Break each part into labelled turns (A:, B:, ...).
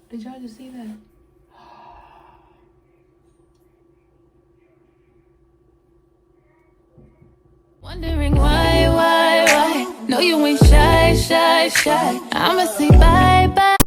A: Did y'all just see that?
B: Wondering why? No, you ain't shy. I'ma say bye.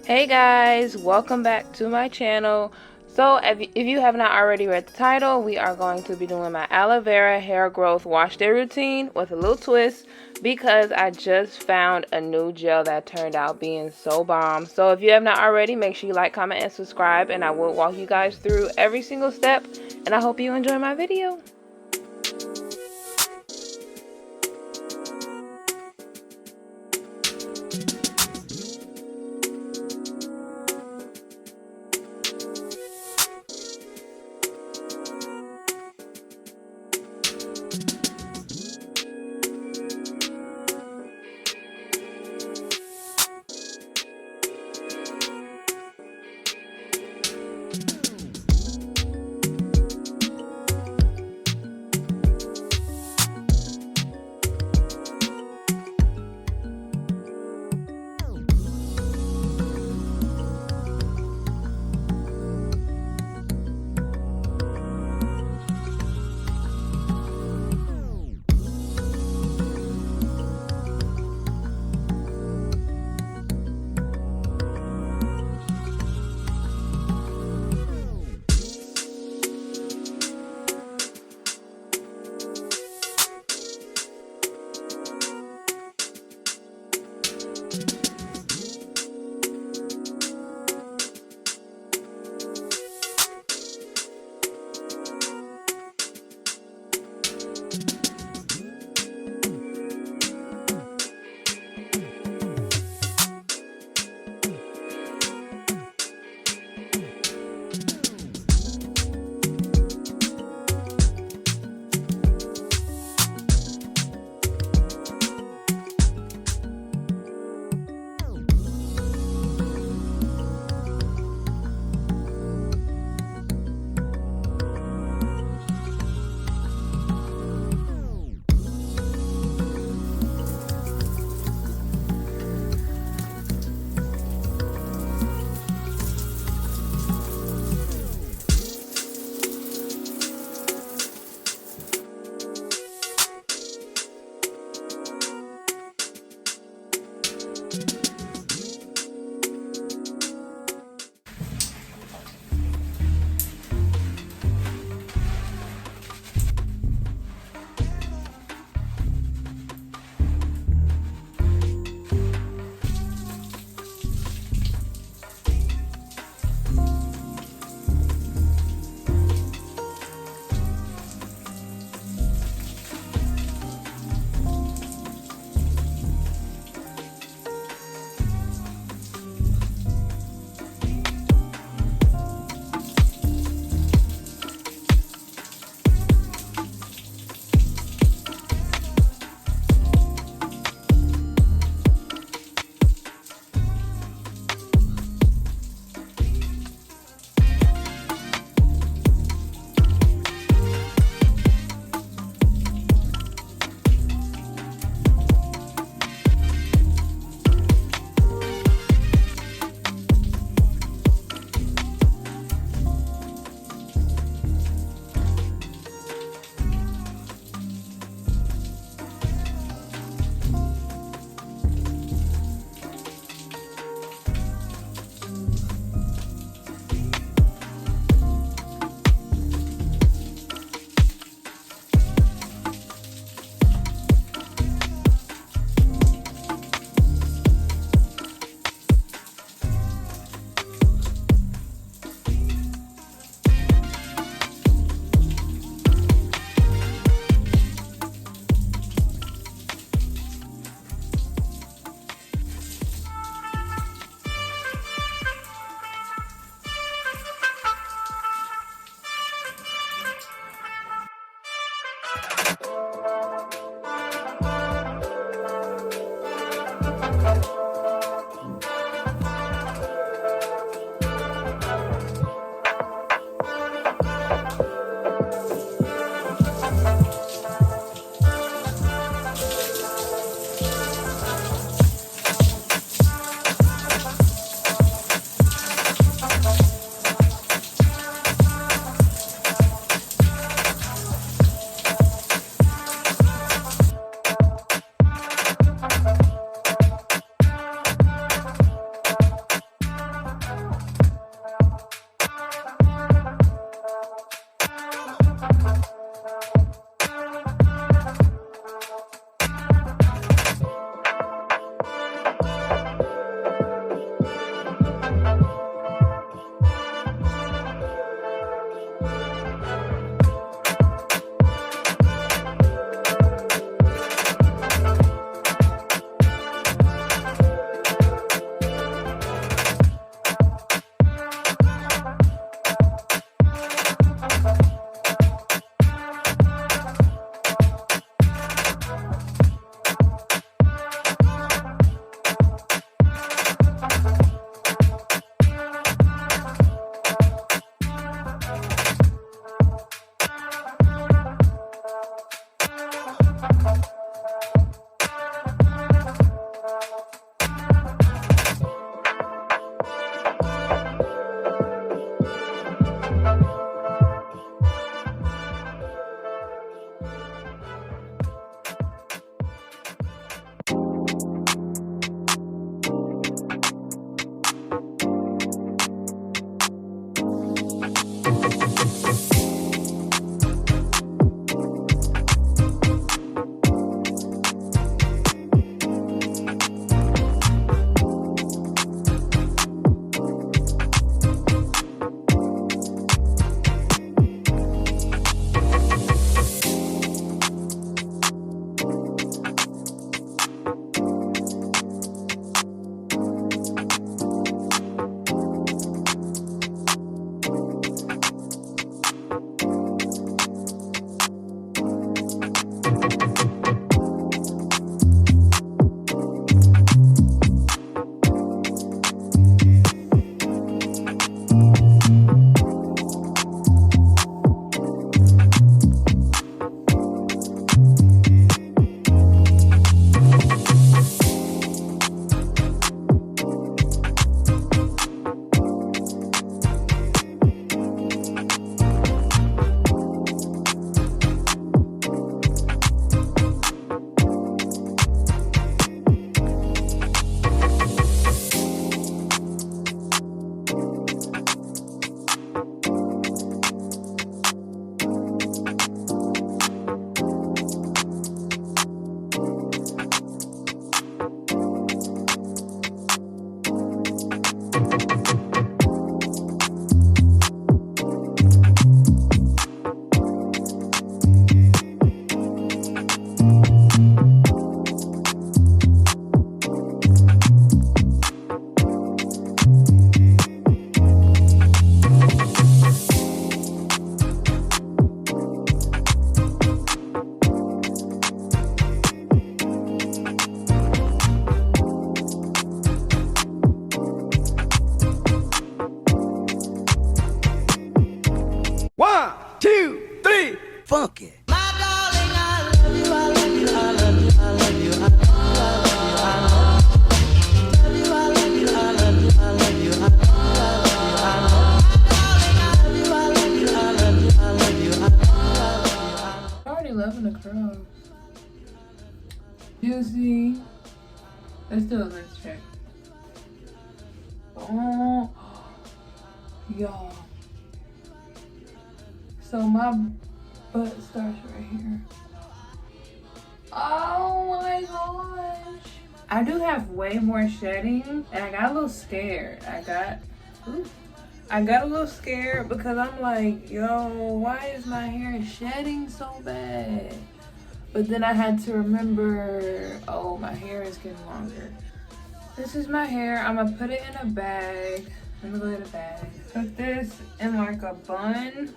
A: Hey guys, welcome back to my channel. So if you have not already read the title, we are going to be doing my aloe vera hair growth wash day routine with a little twist because I just found a new gel that turned out being so bomb. So if you have not already, make sure you like, comment, and subscribe, and I will walk you guys through every single step, and I hope you enjoy my video.
C: One, two, three, funky.
A: I'm already loving the curls. Juicy. Let's do a lip check. Oh, y'all. So my butt starts right here. Oh my gosh. I do have way more shedding, and I got a little scared. I got a little scared because I'm like, yo, why is my hair shedding so bad? But then I had to remember, oh, my hair is getting longer. This is my hair. I'm gonna put it in a bag. Let me go get a bag. Put this in like a bun.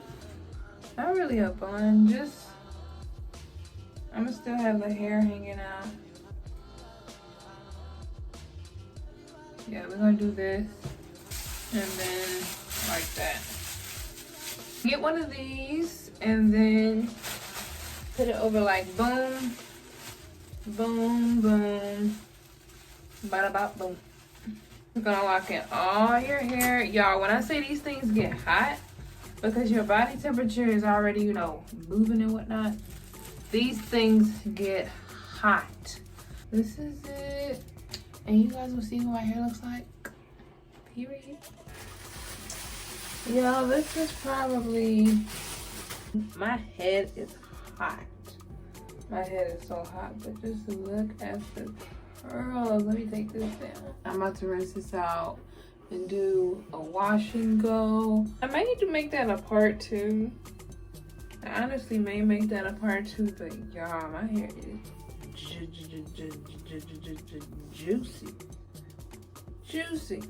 A: Not really a bun, just, I'm gonna still have the hair hanging out. Yeah, we're gonna do this, and then like that. Get one of these, and then put it over like boom, boom, boom, bada bop boom. We're gonna lock in all your hair. Y'all, when I say these things get hot, because your body temperature is already, you know, moving and whatnot, these things get hot. This is it. And you guys will see what my hair looks like. Period. Y'all, this is probably, my head is hot. My head is so hot, but just look at the curls. Let me take this down. I'm about to rinse this out and do a wash and go. I might need to make that a part 2. I honestly may make that a part 2, but y'all, my hair is juicy.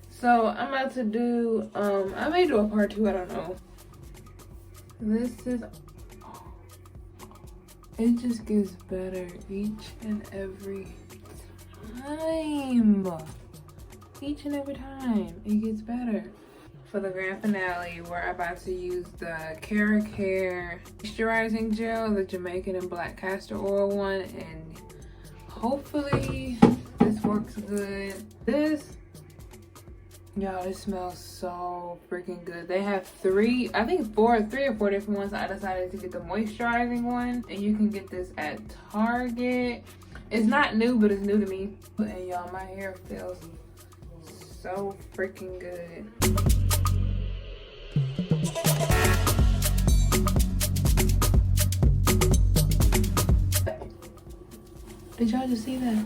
A: So I'm about to do, I may do a part 2, I don't know. This is, it just gets better each and every time. Each and every time it gets better. For the grand finale, we're about to use the Cara Care moisturizing gel, the Jamaican and black castor oil one, and hopefully this works good. This, y'all, it smells so freaking good. They have 3 or 4 different ones. I decided to get the moisturizing one, and you can get this at Target. It's not new, but it's new to me. And y'all, my hair feels so freaking good. Did y'all just see that?